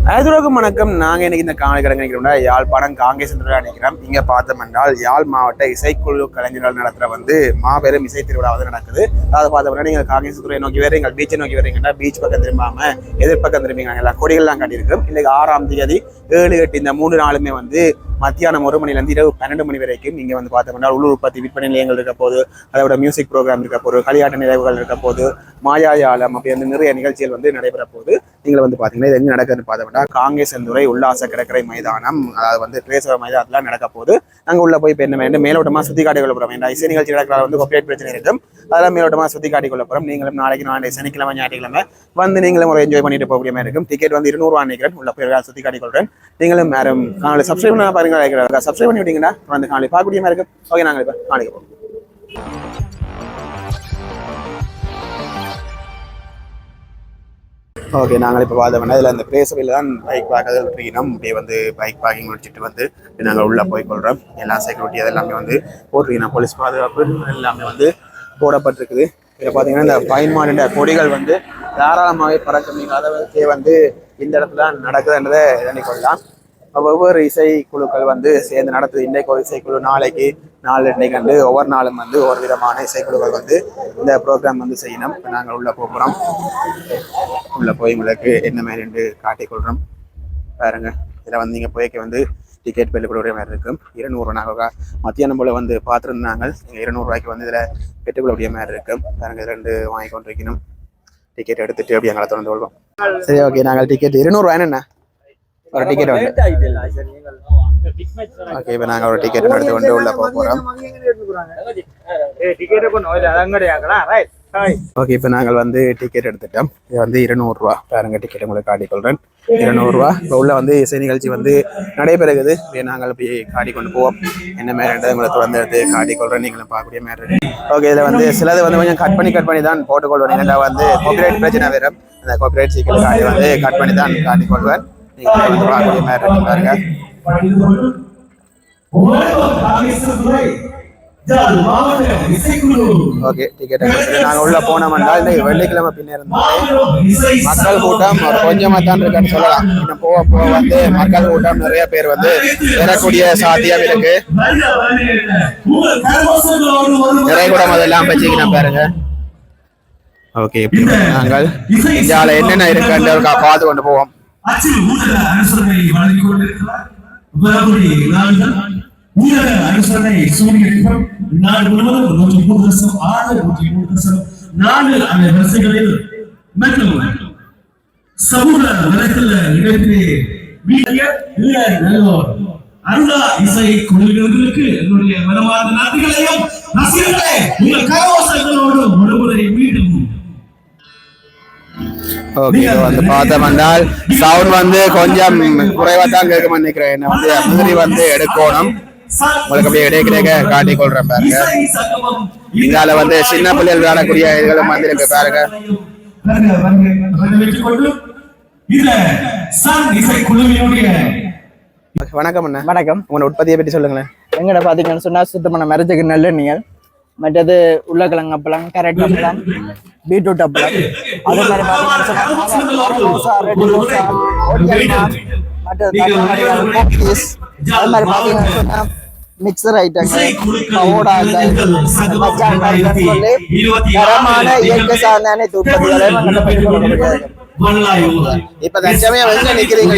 அனைவருக்கும் வணக்கம். நாங்கள் இன்னைக்கு இந்த காணொலி நினைக்கிறோம்னா யாழ்ப்பாணம் காங்கேசந்திரா நினைக்கிறோம். இங்கே பார்த்தோம் என்றால் யாழ் மாவட்ட இசைக்குழு கலைஞர்கள் நடத்துகிற மாபெரும் இசை திருவிழா நடக்குது. அதாவது பார்த்தோம்னா நீங்கள் காங்கேசந்துறை நோக்கி வரீங்க, பீச்சை நோக்கி வரீங்கன்னா பீச் பக்கம் திரும்பாம எதிர்பக்கம் திரும்பிங்க. எல்லா கொடிகள்லாம் காட்டியிருக்கும். இன்னைக்கு 6ஆம் தேதி 7, 8 இந்த 3 நாளுமே மத்தியானம் 1 மணிலேருந்து இரவு 12 மணி வரைக்கும் இங்கே பார்த்தோம்னா உள்ளூர் உற்பத்தி விற்பனை நிலையங்கள் இருக்க போது, அதோட மியூசிக் ப்ரோக்ராம் இருக்க போது, களியாட்ட நிகழ்வுகள் இருக்க போது, மாயாஜாலம் அப்படி நிறைய நிகழ்ச்சிகள் நடைபெற போது. நீங்கள் பார்த்தீங்கன்னா இது எங்கே நடக்குதுன்னு பார்த்தோம்னா காங்கேசந்துறை உல்லாச கடற்கரை மைதானம், அதாவது பிரேசவ மைதானத்தில் நடக்க போது. நாங்கள் உள்ள போய் இப்போ என்ன மேலோட்டமாக சுற்றி காட்டிக் கொள்ள போகிறோம். இந்த இசை நிகழ்ச்சி நடக்கிறால் காப்பிரைட் பிரச்சனை இருக்கும். அதெல்லாம் மேலோட்டமாக சுற்றி காட்டிக் கொள்ள போகிறோம். நீங்களும் நாளைக்கு சனிக்கிழமை ஞாயிற்றுக்கிழமை நீங்களும் ஒரு என்ஜாய் பண்ணிட்டு போகிற மாதிரி இருக்கும். டிக்கெட் 200 நினைக்கிறேன். உள்ள போய் சுற்றி காட்டிக் கொள்கிறேன். நீங்களும் மேடம் காணொலி சப்ஸ்கிரைப் பண்ண பாருங்க, சப்ஸ்கிரைப் பண்ணி விட்டீங்கன்னா காணொலி பார்க்கக்கூடிய மாதிரி இருக்கும். ஓகே, நாங்கள் இப்போ காணொலிக்கு போகிறோம். ஓகே, நாங்கள் இப்போ பார்த்தோம்னா இதில் அந்த பிரேசவையில் தான் பைக் பார்க்கறது விட்டுருக்கணும். இப்படியே பைக் பார்க்கிங் முடிச்சுட்டு நாங்கள் உள்ளே போய்கொள்கிறோம். எல்லா செக்யூரிட்டி அதெல்லாமே போட்டிருக்கணும். போலீஸ் பாதுகாப்பு எல்லாமே போடப்பட்டிருக்குது. இதில் பார்த்தீங்கன்னா இந்த பயன்மாட கொடிகள் தாராளமாகவே பறக்கும். நீங்கள் அதை இந்த இடத்துல நடக்குதுன்றதை எண்ணிக்கொள்ளலாம். ஒவ்வொரு இசைக்குழுக்கள் சேர்ந்து நடத்துது. இன்றைக்கு ஒரு இசைக்குழு, நாளைக்கு 4 கண்டு ஒவ்வொரு நாளும் ஒவ்வொரு விதமான இசைக்குழுக்கள் இந்த ப்ரோக்ராம் செய்யணும். இப்போ நாங்கள் உள்ளே போகிறோம். உள்ளே போய் உங்களுக்கு என்ன மாதிரி காட்டிக்கொள்கிறோம் பாருங்க. இதில் நீங்கள் போய்க்கு டிக்கெட் பெல்லு கொடுக்குற மாதிரி இருக்கும். 200 நாங்கள் மத்தியானம் போல் பார்த்துருந்தாங்க. 200 ரூபாய்க்கு இதில் பெற்றுக்கொள்ளக்கூடிய மாதிரி இருக்கும். பாருங்க, 2 வாங்கி கொண்டு வைக்கணும். டிக்கெட் எடுத்துட்டு அப்படியே எங்களை தொடர்ந்து கொள்வோம். சரி, ஓகே. நாங்கள் டிக்கெட் 200 ரூபாய் என்ன ஒரு டிக்கெட் ஓகே. இப்போ நாங்கள் ஒரு டிக்கெட் எடுத்து கொண்டு உள்ள போகிறோம். ஓகே, இப்போ நாங்கள் டிக்கெட் எடுத்துட்டோம். இது 200 ரூபா. பாருங்க, டிக்கெட் உங்களுக்கு காட்டிக்கொள்கிறேன். 200 ரூபா. இப்போ உள்ள இசை நிகழ்ச்சி நடைபெறுகிறது. நாங்கள் இப்படி காட்டிக்கொண்டு போவோம். என்ன மாதிரி உங்களை எடுத்து காட்டிக்கொள்கிறேன். நீங்களும் பார்க்கக்கூடிய மாதிரி இருக்கு. ஓகே, இதில் சிலது கொஞ்சம் கட் பண்ணி தான் போட்டுக்கொள்வேன். ஏன்னா காப்பிரைட் பிரச்சனை வேறு. அந்த காப்பிரைட் சீக்கிரம் காட்டி கட் பண்ணி தான் காட்டிக்கொள்வேன். நீங்கள் பார்க்கக்கூடிய மாதிரி இருக்கு பாருங்க. ஓகே, டிக்கெட் நாங்கள் உள்ள போனோம்னா வெள்ளிக்கிழமை பின்ன மக்கள் கூட்டம் கொஞ்சமாக தான் இருக்குன்னு சொல்லலாம். இன்னும் போக மக்கள் கூட்டம் நிறைய பேர் வரக்கூடிய சாத்தியம் இருக்கு. நிறைய கூடம் அதெல்லாம் வச்சுக்கணும் பாருங்க. ஓகே, நாங்கள் இந்தியாவில் என்னென்ன இருக்குன்னு பார்த்து கொண்டு போவோம். ஊரக அரசனை சூரியன் நாடு முழுவதும் 103.6 அந்த வரிசைகளில் மற்றும் சமூக வலைத்தள இணைப்பு அருளா இசை குழுவினர்களுக்கு என்னுடைய மனமார்ந்த நன்றிகளையும் ரசிகர்களே உங்கள் கரகோஷங்களோடு ஒருமுறை மீண்டும். ஓகே, பார்த்தோம்னால் சவுண்ட் கொஞ்சம் குறைவா தான் கேட்க நினைக்கிறேன். முதிரி எடுக்கணும். உங்களுக்கு அப்படியே இடைக்கிடைக்க காட்டிக்கொள்றேன் பாருங்க. இங்கால சின்ன பிள்ளைகள் விளையாடக்கூடிய இதுகளும் இருக்கு பாருங்க. வணக்கம் அண்ணா. வணக்கம். உங்களோட உற்பத்தியை பற்றி சொல்லுங்களேன். எங்கட பாத்தீங்கன்னு சொன்னா சுத்தமான மரத்துக்கு நல்ல நீங்கள் மற்றது உருளைக்கிழங்கு அப்பளம், கேரட் அப்பளம், பீட்ரூட் அப்பளம், அதே மாதிரி பாத்தீங்கன்னா மிக்சர் ஐட்டங்கள், பவுடாக்கள், சொல்லி தரமான இயற்கை சார்ந்த அனைத்து உற்பத்திகளை இப்ப தற்சமயம் எங்க நிக்கிறீங்க?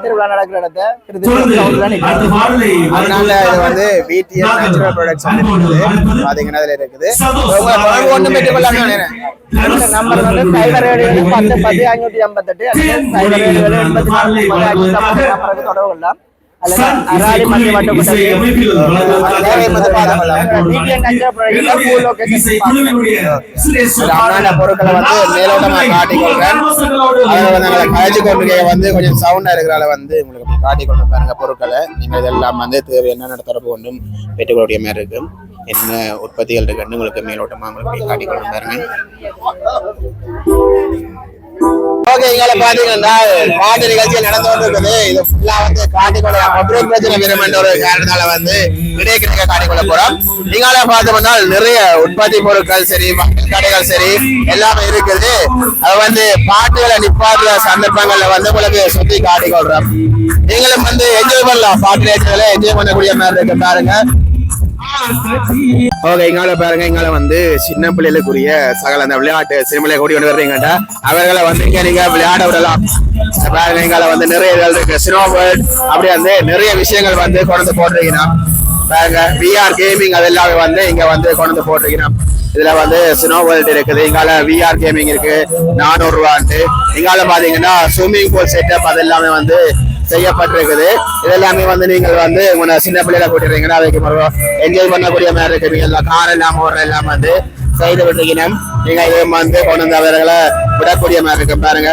திருவிழா நடக்கிற இடத்த பாத்தீங்கன்னா இருக்குது. நம்பர் 510-558 தொடர்பு கொள்ளலாம். பொருட்களை மேலோட்டமா காட்டிக்கொள்றேன். கொஞ்சம் சவுண்டா இருக்கிறால உங்களுக்கு காட்டிக்கொண்டு பாருங்க பொருட்களை. நீங்க இதெல்லாம் தேவை என்னென்ன தொடர்பு கொண்டும் பெற்றுக்கொள்ளக்கூடிய மாதிரி இருக்கு. என்ன உற்பத்திகள் இருக்குன்னு உங்களுக்கு மேலோட்டமா உங்களுக்கு காட்டிக்கொண்டு பாருங்க. ஓகே, இங்க பாத்தீங்கன்னா பாட்டு நிகழ்ச்சிகள் நடந்து கொண்டிருக்குது. இது ஃபுல்லா வந்து காட்டிக்கொள்ள மொபைல் பிரச்சனை விரும்புகின்ற ஒரு காரணத்தால வந்து கிடைக்க காட்டிக்கொள்ள போறோம். நீங்களே பார்த்தோம்னா நிறைய உற்பத்தி பொருட்கள் சரி, மக்கள் கடைகள் சரி எல்லாமே இருக்குது. அது வந்து பாட்டுகளை நிப்பாட்டுற சந்தர்ப்பங்கள்ல வந்து உங்களுக்கு சுத்தி காட்டிக்கொள்றோம். நீங்களும் வந்து என்ஜாய் பண்ணலாம். பாட்டு நிகழ்ச்சிகளை என்ஜாய் பண்ணக்கூடிய மாதிரி இருக்கு பாருங்க. ஓகே, இங்கால பாருங்க, இங்கால வந்து சின்ன பிள்ளைகளுக்குரிய சகல அந்த விளையாட்டு சிறுமலை கூடி கொண்டு வர்றீங்கடா, அவர்களை வந்து இங்க நீங்க விளையாட விடலாம். பாருங்க, இங்கால வந்து நிறைய இதழ் இருக்கு, ஸ்னோ வேர்ல்ட் அப்படி வந்து நிறைய விஷயங்கள் வந்து கொண்டு போட்டிருக்கீங்கன்னா பாருங்க. விஆர் கேமிங் அது எல்லாமே வந்து இங்க வந்து கொண்டு போட்டிருக்கீங்கன்னா இதுல வந்து ஸ்னோ வேர்ல்ட் இருக்குது. இங்கால விஆர் கேமிங் இருக்கு, 400 ரூபான்ட்டு. இங்கால பாத்தீங்கன்னா ஸ்விம்மிங் பூல் செட்டப் அது எல்லாமே வந்து செய்யப்பட்டிருக்குது. இதெல்லாமே வந்து நீங்கள் வந்து உங்க சின்ன பிள்ளைகளை கூட்டிடுறீங்கன்னா அதுக்கு என்ஜாய் பண்ணக்கூடிய மாதிரி இருக்கு. எல்லாம் கார் எல்லாம் ஓடுற எல்லாம் வந்து செய்து விட்டுருக்கணும். நீங்க இதை வந்து கொண்டு வந்தவர்களை விடக்கூடிய மாதிரி இருக்கு பாருங்க.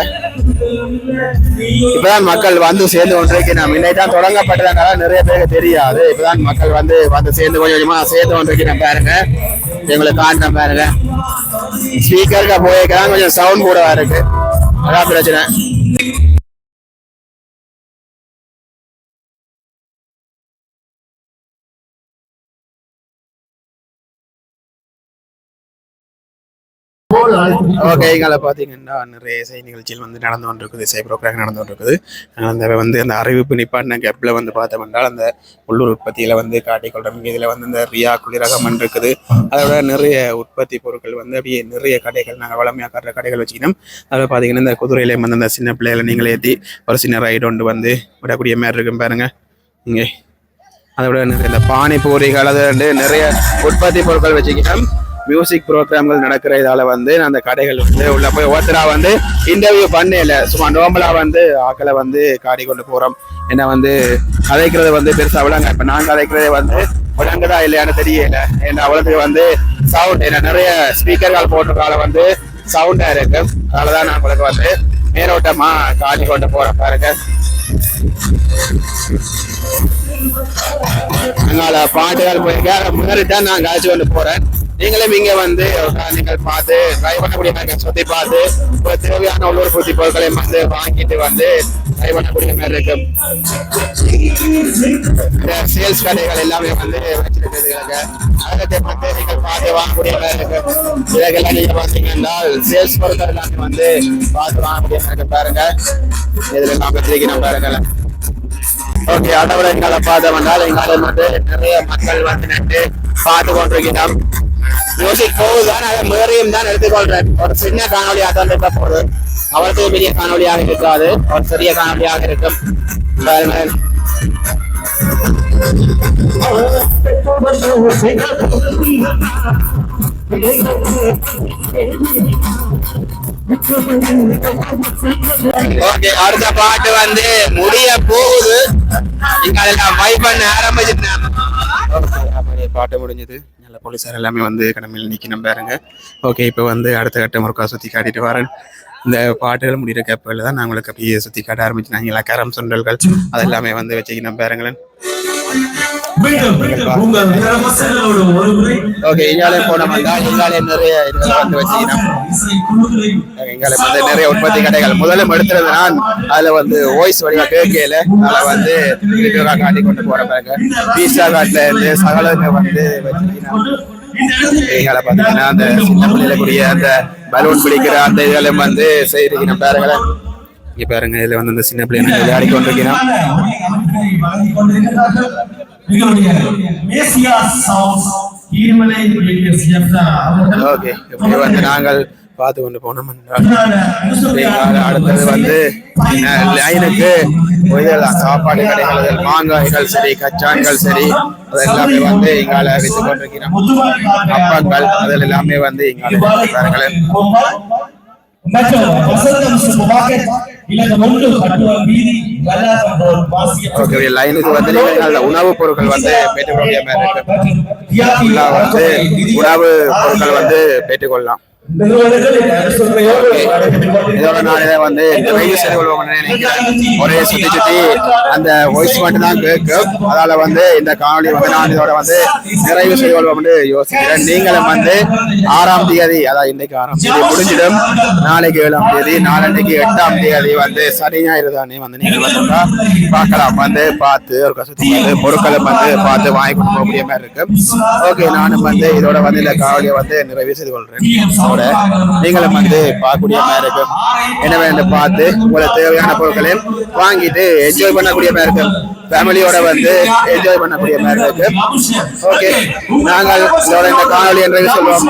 இப்பதான் மக்கள் வந்து சேர்ந்து கொண்டிருக்கணும். இன்னைக்கு தொடங்கப்பட்டதுனால நிறைய பேருக்கு தெரியாது. இப்பதான் மக்கள் வந்து சேர்ந்து கொஞ்சம் கொஞ்சமா சேர்ந்து கொண்டிருக்கணும் பாருங்க. எங்களை காட்டுறேன் பாருங்க. ஸ்பீக்கருக்கு போயிருக்கலாம், கொஞ்சம் சவுண்ட் கூட இருக்கு, அதான் பிரச்சனை. ஓகே, இங்கே பார்த்தீங்கன்னா நிறைய இசை நிகழ்ச்சிகள் வந்து நடந்து கொண்டிருக்குது, இசை ப்ரோக்ராம் நடந்து கொண்டிருக்குது. அந்த வந்து அந்த அறிவிப்பு நிப்பாட்டின கேப்பில் வந்து பார்த்தோம்னால் அந்த உள்ளூர் உற்பத்தியில் வந்து காட்டிக்கொள்றோம். இதில் வந்து இந்த ரியா குளிரகம் இருக்குது. அதோட நிறைய உற்பத்தி பொருட்கள் வந்து அப்படியே நிறைய கடைகள் நாங்கள் வளமையாக காட்டுற கடைகள் வச்சுக்கணும். அதில் பார்த்தீங்கன்னா இந்த குதிரையிலே வந்து அந்த சின்ன பிள்ளைகளை நீங்களே ஏற்றி ஒரு சின்ன ரைடு ஒன்று வந்து விடக்கூடிய மாதிரி இருக்கும் பாருங்க. இங்கே அதை விட நிறைய இந்த பானிபூரிகள் அது வந்து நிறைய உற்பத்தி பொருட்கள் வச்சுக்கணும். மியூசிக் ப்ரோக்ராம்கள் நடக்கிற இதால வந்து அந்த கடைகள் வந்து உள்ள போய் ஒருத்தரா வந்து இன்டர்வியூ பண்ணல, சும்மா நார்மலா வந்து ஆக்களை வந்து காடி கொண்டு போறோம். ஏன்னா வந்து கதைக்கிறது வந்து பெருசா விளங்க. இப்ப நான் கதைக்கிறதே வந்து விளங்குதா இல்லையான்னு தெரியல. ஏன்னா அவ்வளவுக்கு வந்து சவுண்ட் ஏன்னா நிறைய ஸ்பீக்கர்கள் போட்டிருக்கால வந்து சவுண்டா இருக்கு. அதனாலதான் நான் உங்களுக்கு வந்து மேலோட்டமா காடி கொண்டு போறேன் பாருங்க. அதனால பாட்டுகள் போயிருக்க முன்னாடி தான் நான் காய்ச்சி கொண்டு போறேன். நீங்களும் இங்க வந்து நீங்கள் பார்த்து ட்ரை பண்ணக்கூடிய மாதிரி சுத்தி பார்த்து தேவையான உள்ளூர் பூச்சி பொருட்களை வந்து வாங்கிட்டு வந்து ட்ரை பண்ணக்கூடிய மாதிரி இருக்கும். சேல்ஸ் கடைகள் எல்லாமே வந்து வச்சிருக்கிறதுக்காக அதை வந்து நீங்கள் பார்த்து வாங்கக்கூடிய மாதிரி இருக்கும். இதெல்லாம் நீங்க பார்த்தீங்கன்னா சேல்ஸ் பொருட்கள் எல்லாமே வந்து பார்த்து வாங்கக்கூடிய மாதிரி இருக்கும் பாருங்க. இதுல எல்லாம் வச்சிருக்கணும் பாருங்க. ஓகே, அதை விட எங்களை பார்த்தோம்னால் எங்களை வந்து நிறைய மக்கள் வந்து நின்று பார்த்து கொண்டிருக்கிறோம். மியூசிக் போகுதுதான், அதை மேறையும் தான் எடுத்துக்கொள்றேன். ஒரு சின்ன காணொலியாக தான் இருக்க போகுது, அவருக்கு பெரிய காணொலியாக இருக்காது, ஒரு சிறிய காணொலியாக இருக்கும். ஓகே, அடுத்த பாட்டு வந்து முடிய போகுது. நீங்க அதெல்லாம் வைப் பண்ண ஆரம்பிச்சுட்டேன். பாட்டு முடிஞ்சது. நல்ல போலீஸார் எல்லாமே வந்து கடமையில் நிற்கணும் பாருங்க. ஓகே, இப்போ வந்து அடுத்த கட்டம் ஒருக்கா சுற்றி காட்டிட்டு வரேன். இந்த பாட்டுகள் முடிகிற கேப்பில் தான் நான் உங்களுக்கு அப்படியே சுற்றி காட்ட ஆரம்பிச்சுனாங்க. எல்லா கேரம் சுண்டல்கள் அதெல்லாமே வந்து வச்சுக்கணும் பாருங்களேன். ஓகே, இங்காலே போனோம்னா இங்காலே நிறைய வந்து வச்சுக்கணும். இங்காலே வந்து நிறைய உற்பத்தி கடைகள் முதல்ல எடுத்துறது நான் அதுல வந்து வாய்ஸ் வடிவா கேட்கல, அதை வந்து காட்டி கொண்டு போற பாருங்க. பீஸா காட்டுல இருந்து சகலங்க வந்து வச்சுக்கணும். எங்களை பார்த்தீங்கன்னா அந்த சின்ன பிள்ளைகளுக்குரிய அந்த பலூன் பிடிக்கிற அந்த இதெல்லாம் வந்து செய்திருக்கணும் பாருங்களேன். இங்க பாருங்க, இதுல வந்து அந்த சின்ன பிள்ளைங்க விளையாடி கொண்டிருக்கிறோம். ஓகே, இப்படி வந்து நாங்கள் பார்த்து கொண்டு போனோம். அடுத்தது வந்து லைனுக்கு சாப்பாடு கடைகள், மாங்காய்கள் சரி, கச்சான்கள் சரி, அது எல்லாமே வந்து இங்கால வித்து கொண்டிருக்கிறோம். அப்பங்கள் அதில் எல்லாமே வந்து இங்கால பாருங்களேன். லைனுக்கு வந்து நல்ல உணவுப் பொருட்கள் வந்து பெற்றுக்கொள்ள மாதிரி இருக்கு. வந்து உணவு பொருட்கள் வந்து பெற்றுக்கொள்ளலாம். இதோட நான் இதை வந்து நிறைவு செய்து கொள்வோம் நினைக்கிறேன். ஒரே சுத்தி சுத்தி அந்த வாய்ஸ் மட்டும் தான் கேட்கும். அதால வந்து இந்த காணொலி வந்து நான் இதோட வந்து நிறைவு செய்து கொள்வோம் யோசிக்கிறேன். நீங்களும் வந்து 6ஆம் தேதி, அதாவது இன்னைக்கு 6ஆம் தேதி முடிஞ்சிடும், நாளைக்கு 7ஆம் தேதி, நாளைக்கு 8ஆம் தேதி வந்து சனி ஞாயிறு தானே வந்து நீங்கள் வந்து பார்க்கலாம். வந்து பார்த்து ஒரு கசத்து வந்து பொருட்களை வந்து பார்த்து வாங்கி கொண்டு போகக்கூடிய மாதிரி இருக்கு. ஓகே, நானும் வந்து இதோட வந்து இந்த காணொலியை வந்து நிறைவு செய்து கொள்றேன். நீங்களும் வந்து பார்க்கக்கூடிய மாதிரி இருக்கும். எனவே பார்த்து உங்களுக்கு தேவையான பொருட்களை வாங்கிட்டு என்ஜாய் பண்ணக்கூடிய மாதிரி இருக்கும். ஃபேமிலியோட வந்து என்ஜாய் பண்ணக்கூடிய மாதிரி இருக்கு. ஓகே, நாங்கள் இதோட இந்த காணொலி என்று சொல்லுவோம்.